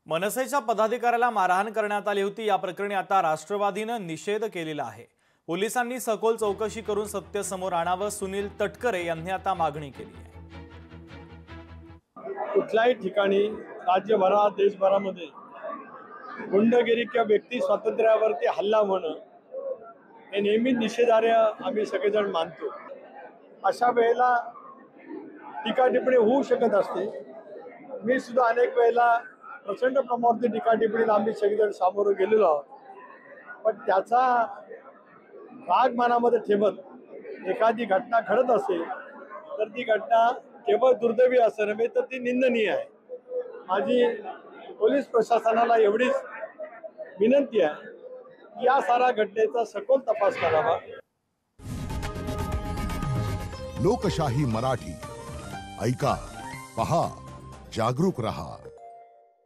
मनसेच्या पदाधिकाऱ्याला मारहाण करण्यात आली होती। या प्रकरणी आता राष्ट्रवादीनं निषेध केलेला आहे। पोलिसांनी सखोल चौकशी करून सत्य समोर आणावं, सुनील तटकरे यांनी आता मागणी केली आहे। कुठल्याही ठिकाणी राज्यभरात देशभरामध्ये गुंडगिरी किंवा व्यक्ती स्वातंत्र्यावरती हल्ला होणं हे नेहमी निषेधार्ह आम्ही सगळेजण मानतो। अशा वेळेला टीका टिप्पणी होऊ शकत असते। मी सुद्धा अनेक वेळेला प्रचंड प्रमाणावरती टीका टिप्पणीला आम्ही सगळेजण सामोरं गेलेलो आहोत, पण त्याचा राग मनामध्ये ठेवत एखादी घटना घडत असेल तर ती घटना केवळ दुर्दैवी असं नव्हे तर ती निंदनीय आहे। माझी पोलीस प्रशासनाला एवढीच विनंती आहे की या सारा घटनेचा सखोल तपास करावा। लोकशाही मराठी ऐका, पहा, जागरूक रहा।